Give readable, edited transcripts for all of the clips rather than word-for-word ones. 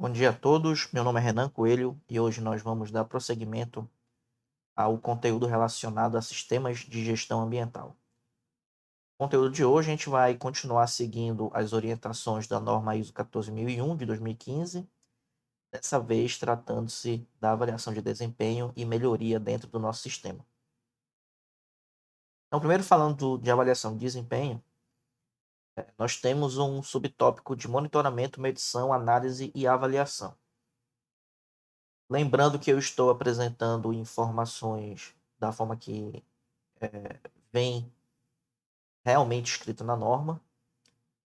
Bom dia a todos, meu nome é Renan Coelho e hoje nós vamos dar prosseguimento ao conteúdo relacionado a sistemas de gestão ambiental. No conteúdo de hoje a gente vai continuar seguindo as orientações da norma ISO 14001 de 2015, dessa vez tratando-se da avaliação de desempenho e melhoria dentro do nosso sistema. Então, primeiro falando de avaliação de desempenho, nós temos um subtópico de monitoramento, medição, análise e avaliação. Lembrando que eu estou apresentando informações da forma que vem realmente escrito na norma,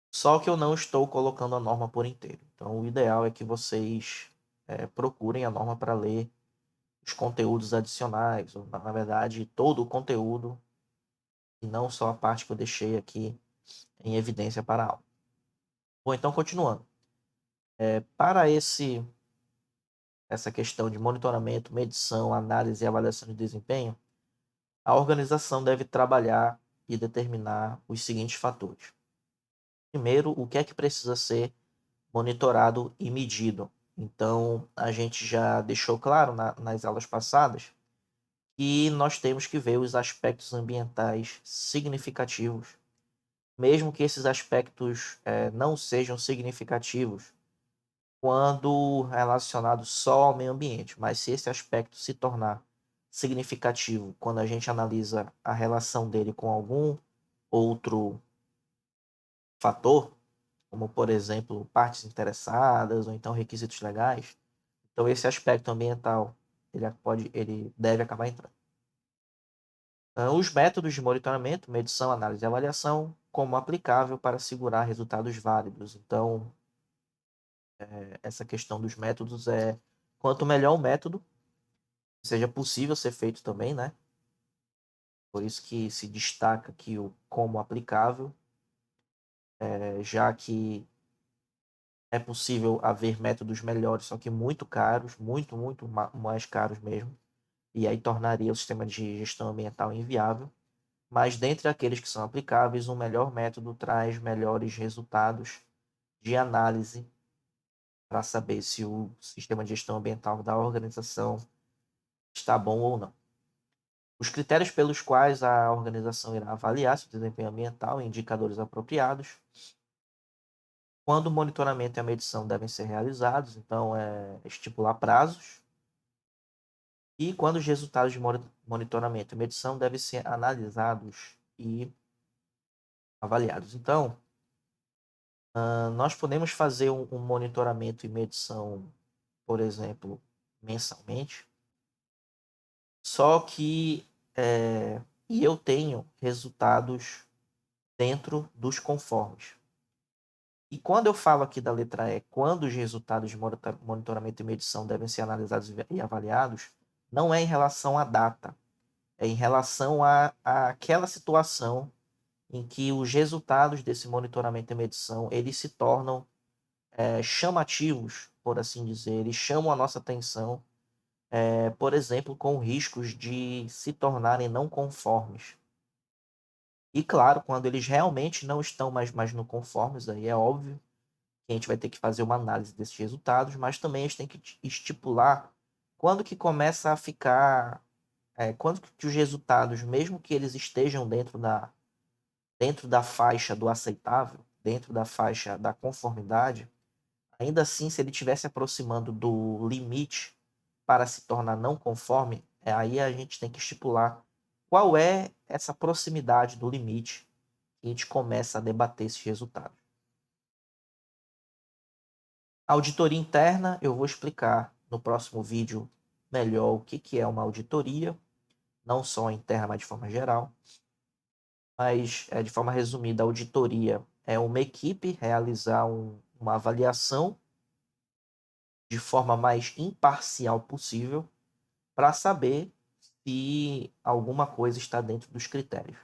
só que eu não estou colocando a norma por inteiro. Então, o ideal é que vocês procurem a norma para ler os conteúdos adicionais, ou, na verdade, todo o conteúdo, e não só a parte que eu deixei aqui em evidência para a aula. Bom, então, continuando. Para essa questão de monitoramento, medição, análise e avaliação de desempenho, a organização deve trabalhar e determinar os seguintes fatores. Primeiro, o que é que precisa ser monitorado e medido. Então, a gente já deixou claro nas aulas passadas que nós temos que ver os aspectos ambientais significativos, mesmo que esses aspectos não sejam significativos quando relacionados só ao meio ambiente, mas se esse aspecto se tornar significativo quando a gente analisa a relação dele com algum outro fator, como por exemplo partes interessadas ou então requisitos legais, então esse aspecto ambiental ele deve acabar entrando. Os métodos de monitoramento, medição, análise e avaliação, como aplicável para assegurar resultados válidos. Então, essa questão dos métodos quanto melhor o método, seja possível ser feito também, né? Por isso que se destaca aqui o como aplicável, já que é possível haver métodos melhores, só que muito caros, muito mais caros mesmo, e aí tornaria o sistema de gestão ambiental inviável. Mas dentre aqueles que são aplicáveis, um melhor método traz melhores resultados de análise para saber se o sistema de gestão ambiental da organização está bom ou não. Os critérios pelos quais a organização irá avaliar seu desempenho ambiental e indicadores apropriados. Quando o monitoramento e a medição devem ser realizados, então estipular prazos. E quando os resultados de monitoramento e medição devem ser analisados e avaliados. Então, nós podemos fazer um monitoramento e medição, por exemplo, mensalmente, só que e eu tenho resultados dentro dos conformes. E quando eu falo aqui da letra E, quando os resultados de monitoramento e medição devem ser analisados e avaliados, não é em relação à data, é em relação a aquela situação em que os resultados desse monitoramento e medição eles se tornam chamativos, por assim dizer, eles chamam a nossa atenção, por exemplo, com riscos de se tornarem não conformes. E claro, quando eles realmente não estão mais no conformes, aí é óbvio que a gente vai ter que fazer uma análise desses resultados, mas também a gente tem que estipular quando que começa a ficar, quando que os resultados, mesmo que eles estejam dentro da faixa do aceitável, dentro da faixa da conformidade, ainda assim, se ele estiver se aproximando do limite para se tornar não conforme, aí a gente tem que estipular qual é essa proximidade do limite que a gente começa a debater esses resultados. A auditoria interna, eu vou explicar no próximo vídeo melhor o que é uma auditoria, não só interna, mas de forma geral. Mas, de forma resumida, a auditoria é uma equipe realizar uma avaliação de forma mais imparcial possível para saber se alguma coisa está dentro dos critérios.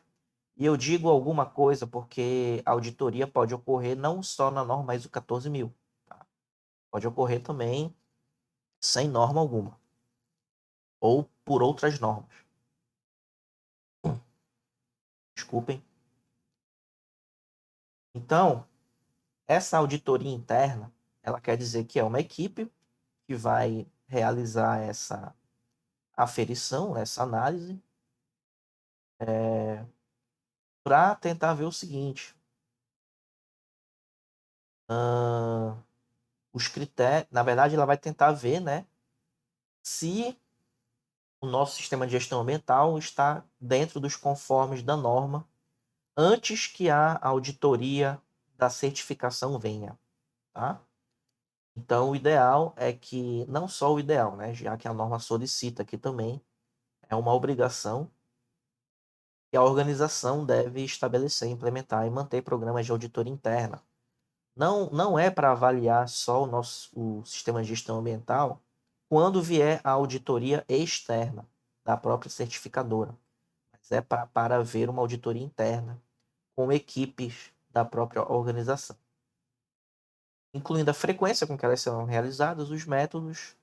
E eu digo alguma coisa porque a auditoria pode ocorrer não só na norma ISO 14000, tá? Pode ocorrer também sem norma alguma, ou por outras normas. Desculpem. Então, essa auditoria interna, ela quer dizer que é uma equipe que vai realizar essa aferição, essa análise, para tentar ver o seguinte: os critérios, na verdade, ela vai tentar ver, né, se o nosso sistema de gestão ambiental está dentro dos conformes da norma antes que a auditoria da certificação venha, tá? Então, o ideal é que, não só o ideal, né, já que a norma solicita aqui também, é uma obrigação que a organização deve estabelecer, implementar e manter programas de auditoria interna. Não é para avaliar só o sistema de gestão ambiental quando vier a auditoria externa da própria certificadora, mas é para ver uma auditoria interna com equipes da própria organização, incluindo a frequência com que elas serão realizadas, os métodos,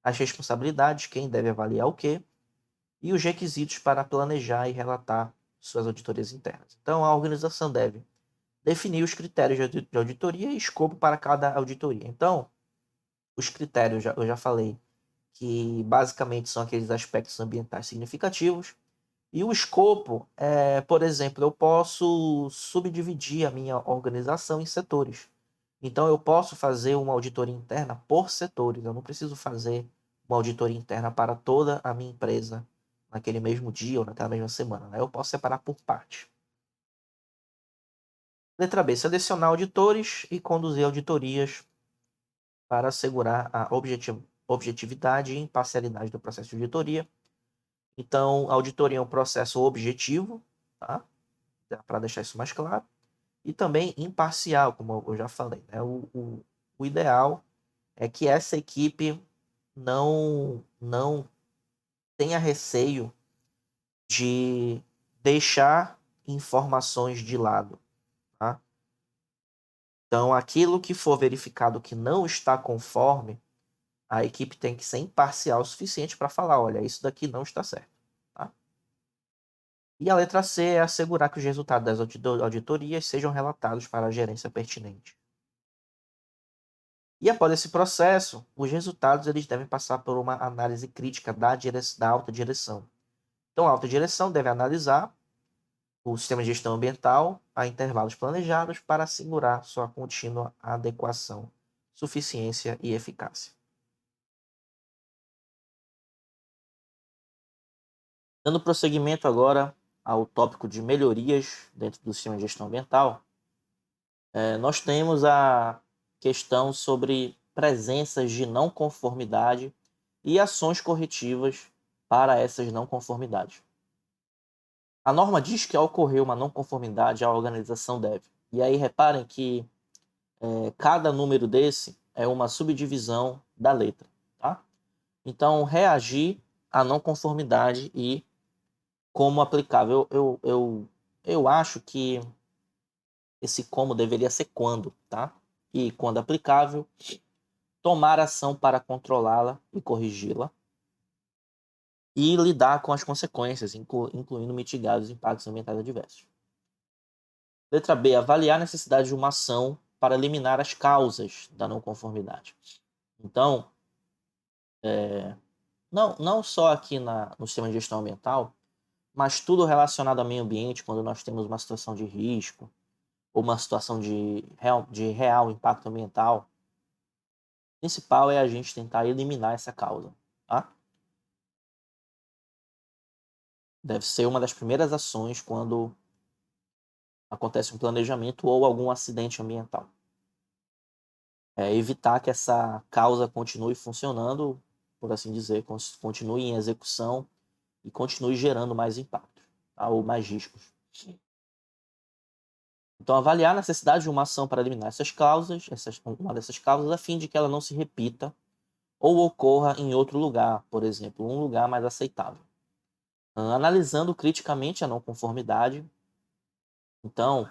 as responsabilidades, quem deve avaliar o quê, e os requisitos para planejar e relatar suas auditorias internas. Então, a organização deve definir os critérios de auditoria e escopo para cada auditoria. Então, os critérios, eu já falei, que basicamente são aqueles aspectos ambientais significativos. E o escopo, por exemplo, eu posso subdividir a minha organização em setores. Então, eu posso fazer uma auditoria interna por setores. Eu não preciso fazer uma auditoria interna para toda a minha empresa naquele mesmo dia ou naquela mesma semana, né? Eu posso separar por parte. Letra B. Selecionar auditores e conduzir auditorias para assegurar a objetividade e imparcialidade do processo de auditoria. Então, a auditoria é um processo objetivo, tá? Para deixar isso mais claro. E também imparcial, como eu já falei, né? O ideal é que essa equipe não tenha receio de deixar informações de lado, tá? Então, aquilo que for verificado que não está conforme, a equipe tem que ser imparcial o suficiente para falar, olha, isso daqui não está certo, tá? E a letra C é assegurar que os resultados das auditorias sejam relatados para a gerência pertinente. E após esse processo, os resultados eles devem passar por uma análise crítica da alta direção. Então, a alta direção deve analisar o sistema de gestão ambiental a intervalos planejados para assegurar sua contínua adequação, suficiência e eficácia. Dando prosseguimento agora ao tópico de melhorias dentro do sistema de gestão ambiental, nós temos a questão sobre presenças de não conformidade e ações corretivas para essas não conformidades. A norma diz que ao ocorrer uma não conformidade, a organização deve. E aí reparem que cada número desse é uma subdivisão da letra, tá? Então, reagir à não conformidade e como aplicável. Eu acho que esse como deveria ser quando, tá? E quando aplicável, tomar ação para controlá-la e corrigi-la e lidar com as consequências, incluindo mitigar os impactos ambientais adversos. Letra B. Avaliar a necessidade de uma ação para eliminar as causas da não conformidade. Então, não só aqui no sistema de gestão ambiental, mas tudo relacionado ao meio ambiente, quando nós temos uma situação de risco ou uma situação de real impacto ambiental, o principal é a gente tentar eliminar essa causa, tá? Deve ser uma das primeiras ações quando acontece um planejamento ou algum acidente ambiental. É evitar que essa causa continue funcionando, por assim dizer, continue em execução e continue gerando mais impactos, tá? Ou mais riscos. Então, avaliar a necessidade de uma ação para eliminar uma dessas causas, a fim de que ela não se repita ou ocorra em outro lugar, por exemplo, um lugar mais aceitável. Analisando criticamente a não conformidade, então,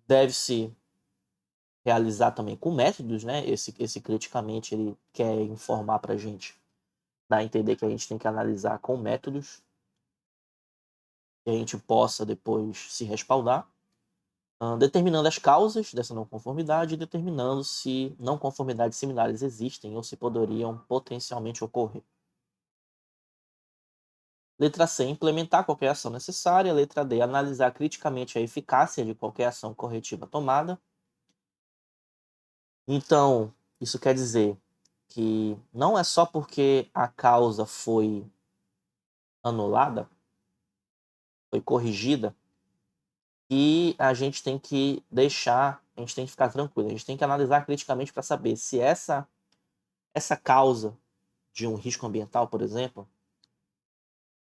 deve-se realizar também com métodos, né? Esse criticamente ele quer informar para a gente, dá a entender que a gente tem que analisar com métodos que a gente possa depois se respaldar. determinando as causas dessa não conformidade e determinando se não conformidades similares existem ou se poderiam potencialmente ocorrer. Letra C, implementar qualquer ação necessária. Letra D, analisar criticamente a eficácia de qualquer ação corretiva tomada. Então, isso quer dizer que não é só porque a causa foi anulada, foi corrigida, que a gente tem que ficar tranquilo. A gente tem que analisar criticamente para saber se essa causa de um risco ambiental, por exemplo,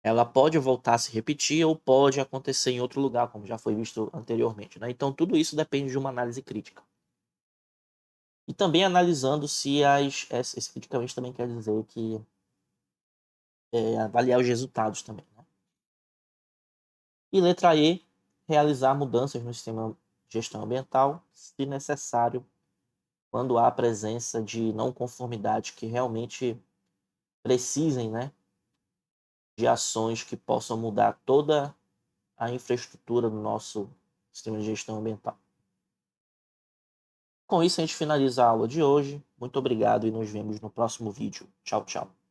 ela pode voltar a se repetir ou pode acontecer em outro lugar, como já foi visto anteriormente, né? Então, tudo isso depende de uma análise crítica. E também analisando se esse criticamente também quer dizer que avaliar os resultados também, né? E letra E, realizar mudanças no sistema de gestão ambiental, se necessário, quando há presença de não conformidade que realmente precisem, né, de ações que possam mudar toda a infraestrutura do nosso sistema de gestão ambiental. Com isso, a gente finaliza a aula de hoje. Muito obrigado e nos vemos no próximo vídeo. Tchau, tchau.